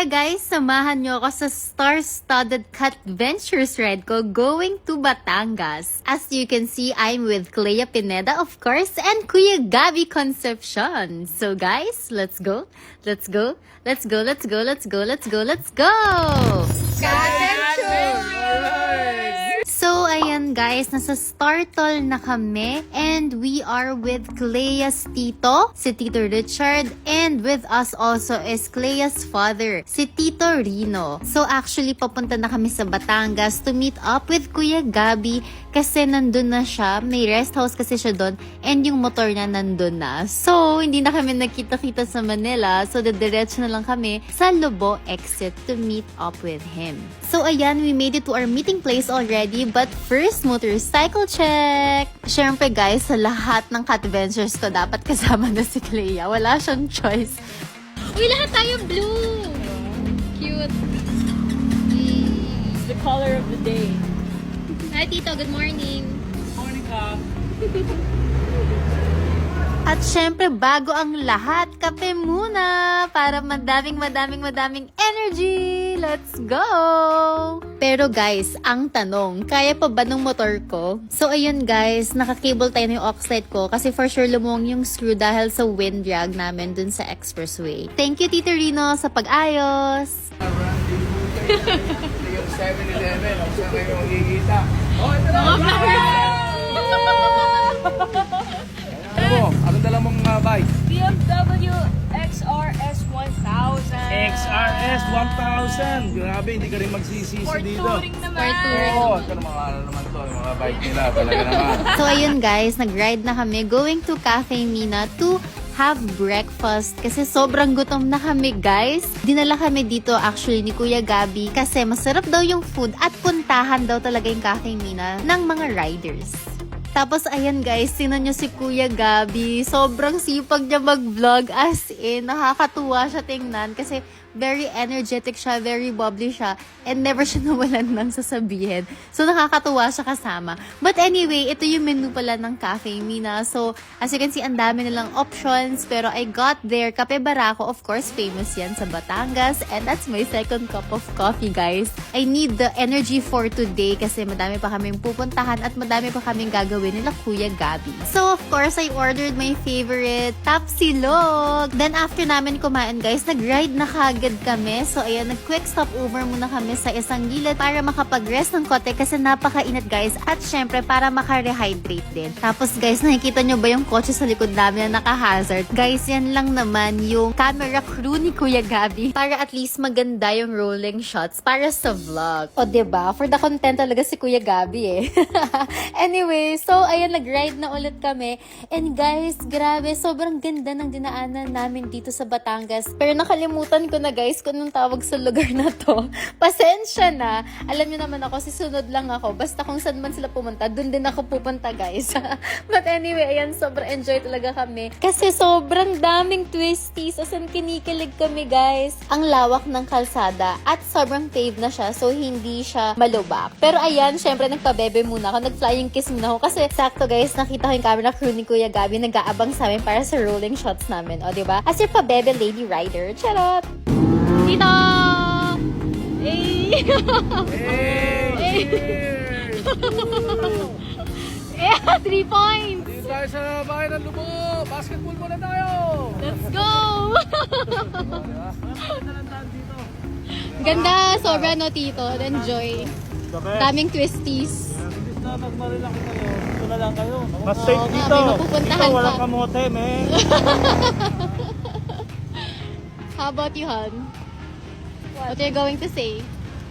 Tara guys, samahan nyo ako sa star-studded Catventures ride ko going to Batangas. As you can see, I'm with Clea Pineda of course and Kuya Gabby Concepcion. So guys, let's go! Let's go! Let's go! Let's go! Let's go! Let's go! Let's go! So, ayan guys, nasa Startol na kami and we are with Clea's tito, si Tito Richard, and with us also is Clea's father, si Tito Rino. So, actually, papunta na kami sa Batangas to meet up with Kuya Gabby kasi nandun na siya. May rest house kasi siya doon and yung motor na nandun na. So, hindi na kami nakita-kita sa Manila. So, diretso na lang kami sa Lobo exit to meet up with him. So, ayan, we made it to our meeting place already. But first, motorcycle check! Syempre guys, sa lahat ng Catventures ko, dapat kasama na si Clea. Wala siyang choice. Uy, lahat tayong blue! Cute. It's the color of the day. Hi, Tito. Good morning. Morning ka. At syempre, bago ang lahat, kape muna para madaming energy! Let's go! Pero guys, ang tanong, kaya pa ba ng motor ko? So ayun guys, naka-cable tie na yung aux light ko kasi for sure lumong yung screw dahil sa wind drag namin dun sa expressway. Thank you, Tito Rino, sa pag-ayos! Yung 7-Eleven, ang saan kayo magkikita. Oh, ito na! Ano dala mong bike? BMW XRS 1000. XRS 1000. Grabe, hindi ka rin magsisisi For dito. touring naman. Oo, ito na mga naman to, yung mga bike nila. Talaga naman. So ayun guys, nag-ride na kami going to Cafe Mina to have breakfast kasi sobrang gutom na kami guys. Dinala kami dito actually ni Kuya Gabby kasi masarap daw yung food at puntahan daw talaga yung Cafe Mina ng mga riders. Tapos ayan guys, tingnan nyo si Kuya Gabby. Sobrang sipag niya mag-vlog as in. Nakakatuwa siya tingnan kasi very energetic siya, very bubbly siya, and never siya nawalan ng sasabihin. So nakakatuwa siya kasama. But anyway, ito yung menu pala ng Cafe Mina. So as you can see, ang dami nilang options. Pero I got there, Kape Barako, of course, famous yan sa Batangas. And that's my second cup of coffee, guys. I need the energy for today kasi madami pa kaming pupuntahan at madami pa kaming gagawin nila Kuya Gabby. So of course, I ordered my favorite Tapsilog. Then after namin kumain, guys, nag-ride na agad kami. So, ayan, nag-quick stop over muna kami sa isang gilid para makapag-rest ng kote kasi napakainit, guys. At syempre, para maka-rehydrate din. Tapos, guys, nakikita nyo ba yung kotse sa likod namin na naka-hazard? Guys, yan lang naman yung camera crew ni Kuya Gabby para at least maganda yung rolling shots para sa vlog. O, diba? For the content talaga si Kuya Gabby eh. Anyway, so, ayan, nag-ride na ulit kami. And guys, grabe, sobrang ganda ng dinaanan namin dito sa Batangas. Pero nakalimutan ko na guys kung anong tawag sa lugar na to. Pasensya na. Alam niyo naman ako, sisunod lang ako. Basta kung saan man sila pumunta, dun din ako pupunta guys. But anyway, ayan, sobrang enjoy talaga kami. Kasi sobrang daming twisties. As in, kinikilig kami guys. Ang lawak ng kalsada at sobrang paved na siya. So, hindi siya malubak. Pero ayan, syempre, nagpabebe muna ako. Nag-flying kiss muna ako. Kasi sakto guys, nakita ko yung camera crew ni Kuya Gabby nag-aabang sa amin para sa rolling shots namin. O, diba? As your pabebe lady rider. Charot! Tito! Hey! Hey! Cheers! 3 points! Dito tayo sa bahay ng Lubo! Basketball muna tayo! Let's go! Ganda! Sobra no, Tito. Enjoy. Daming twisties. Imbis na magmarilaki kayo, dito na lang kayo. Mas Oo safe nga, dito. may mapupuntahan Dito, walang pa. kamote, man. How about you, Han? What are you going to say?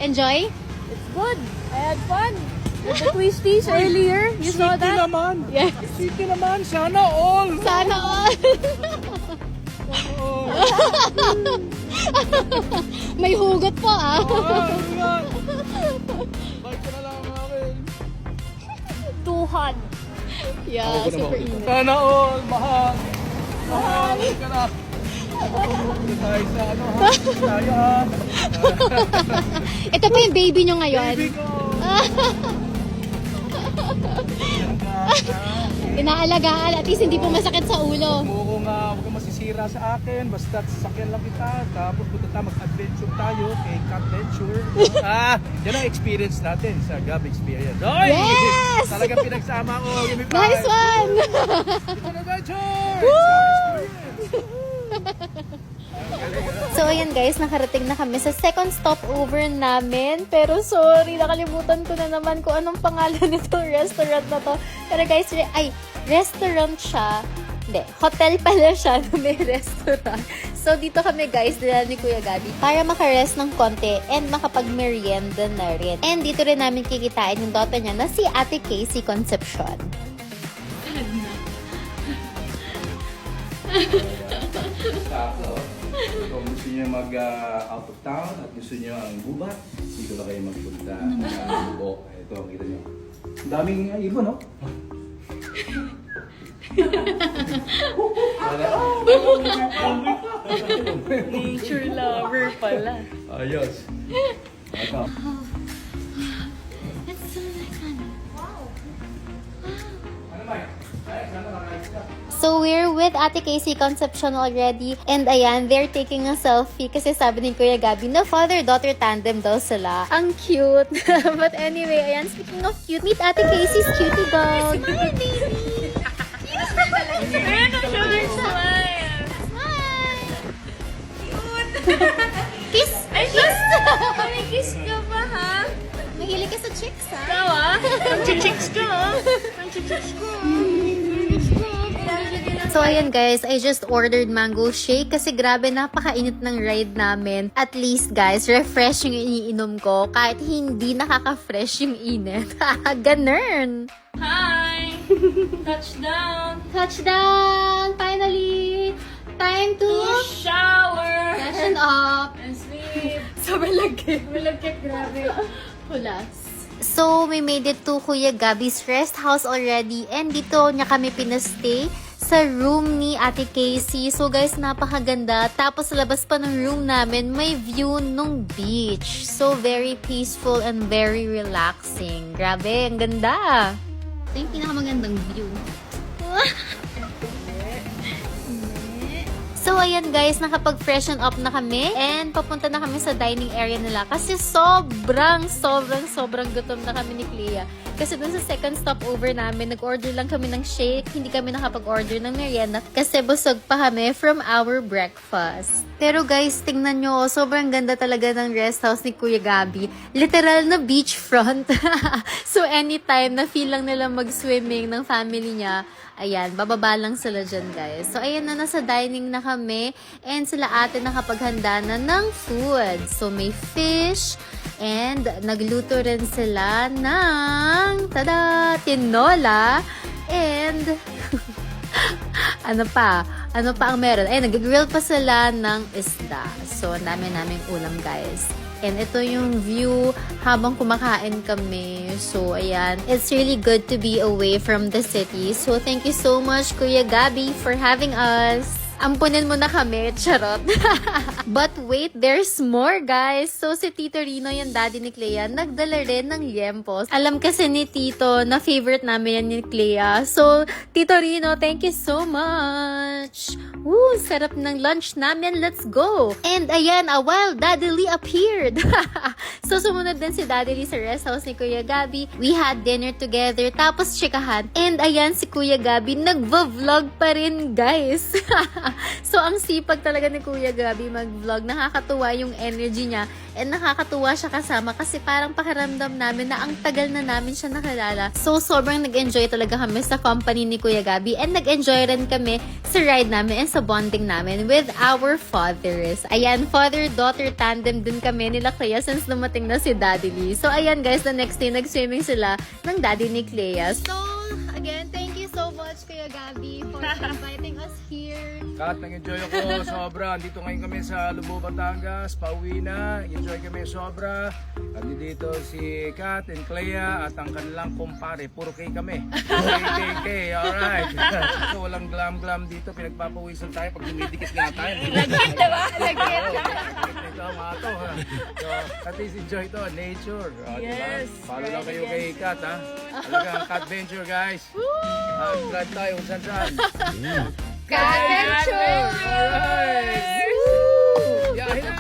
Enjoy? It's good. I had fun. With the twisties earlier. You saw City that? naman! Yes. City naman! Sana all! Sana all! Oo! May hugot po ah. Yan! Bike ko na lang namin! Tuhan. Yeah, super init. Sana all! Mahal! Mahal ka na! Tayo sa ano ha? Tayo ha? Ito pa yung baby nyo ngayon. Baby ko! Inaalagaan, at least hindi po masakit sa ulo. Huwag kong masisisi masira sa akin, basta sasakyan lang kita, tapos punta tayo, mag-adventure tayo kay Cat Venture. Yan ang experience natin sa Gab Experience. Oy! Yes! Talagang pinagsama ko. Give me Nice five. one! Ito na adventure! It's our experience. So ayan guys, nakarating na kami sa second stopover namin. Pero sorry, nakalimutan ko na naman kung anong pangalan nitong restaurant na to. Pero guys, restaurant siya. Hindi, hotel pala siya na may restaurant. So dito kami guys, dala ni Kuya Gabi para makarest ng konti and makapag-merienda na rin. And dito rin namin kikitain yung daughter niya na si Ate Casey Concepcion. Sakto. Kung gusto niyo mag-out of town at gusto niyo ang gubat, dito na kayo magpunta. Buko. Ito, kita niyo. Ang daming ibon, no? Nature lover pala. Ayos. Ito. So, we're with Ate Casey Concepcion already. And ayan, they're taking a selfie kasi sabi ni Kuya Gabi na father-daughter tandem daw sila. Ang cute. But anyway, ayan, speaking of cute, meet Ate Casey's cutie dog. Smile, baby! Ayan ang sugar smile. Smile! Kiss! Kiss! May kiss ka ba, ha? Mahilig ka sa chicks, ha? Ikaw, ah? Ang chichicks ko, ah. Ang chichicks ko. So, ayan guys, I just ordered mango shake kasi grabe, napakainit ng ride namin. At least guys, refresh yung iniinom ko kahit hindi nakaka-fresh yung init. Ganun! Hi! Touchdown! Touchdown! Finally! Time to Shower! freshen up! And sleep! Sobrang lagkit. Malagkit, grabe. Pulas. So, we made it to Kuya Gabi's rest house already and dito niya kami pinastay sa room ni Ate Casey. So guys, napakaganda. Tapos sa labas pa ng room namin, may view nung beach. So very peaceful and very relaxing. Grabe, ang ganda. Ito yung pinakamagandang view. So ayan guys, nakapag-freshen up na kami and papunta na kami sa dining area nila kasi sobrang gutom na kami ni Clea. Kasi dun sa second stopover namin, nag-order lang kami ng shake, hindi kami nakapag-order ng merienda kasi busog pa kami from our breakfast. Pero guys, tingnan nyo, sobrang ganda talaga ng rest house ni Kuya Gabi. Literal na beachfront. So anytime na feel lang nila mag-swimming ng family niya, ayan, bababa lang sila dyan guys. So ayan na, nasa dining na kami and sila ate nakapaghanda na ng food. So may fish and nagluto rin sila ng tada, tinola and ano pa ang meron? Ay, nag-grill pa sila ng isda. So ang dami naming ulam guys. And ito yung view habang kumakain kami. So, ayan. It's really good to be away from the city. So, thank you so much, Kuya Gabi, for having us. Ampunin mo na kami, charot. But wait, there's more, guys. So, si Tito Rino, yung daddy ni Clea, nagdala rin ng liempos. Alam kasi ni Tito na favorite namin yan ni Clea. So, Tito Rino, thank you so much. Woo, sarap ng lunch namin. Let's go. And ayan, a wild Daddy Lee appeared. So, sumunod din si Daddy Lee sa rest house ni Kuya Gabi. We had dinner together, tapos chikahan. And ayan, si Kuya Gabi, nagva-vlog pa rin, guys. So, ang sipag talaga ni Kuya Gabi mag-vlog. Nakakatuwa yung energy niya. And nakakatuwa siya kasama kasi parang pakiramdam namin na ang tagal na namin siya nakilala. So, sobrang nag-enjoy talaga kami sa company ni Kuya Gabi. And nag-enjoy rin kami sa ride namin and sa bonding namin with our fathers. Ayan, father-daughter tandem din kami nila Clea since dumating na si Daddy Lee. So, ayan guys, the next day, nag-swimming sila ng daddy ni Clea. So, again, thank you so much, Kuya Gabi, for inviting us here. Kat, nag-enjoy ako sobra. Dito ngayon kami sa Lubo, Batangas. Pauwi na. Enjoy kami sobra. At dito si Kat and Clea at ang kanilang kumpare. Puro K kami. K. Alright. So, walang glam-glam dito. Pinagpapawisan tayo pag dumidikit nga tayo. Lagkit, diba? Lagkit. Ito mga to. Ha? So, at least enjoy to. Nature. Yes. Diba? Follow lang kayo kay Kat. Ha? Talagang Cat Venture, guys. Glad tayo kung saan-saan. Cat and Alright! Woo! Biyahe na!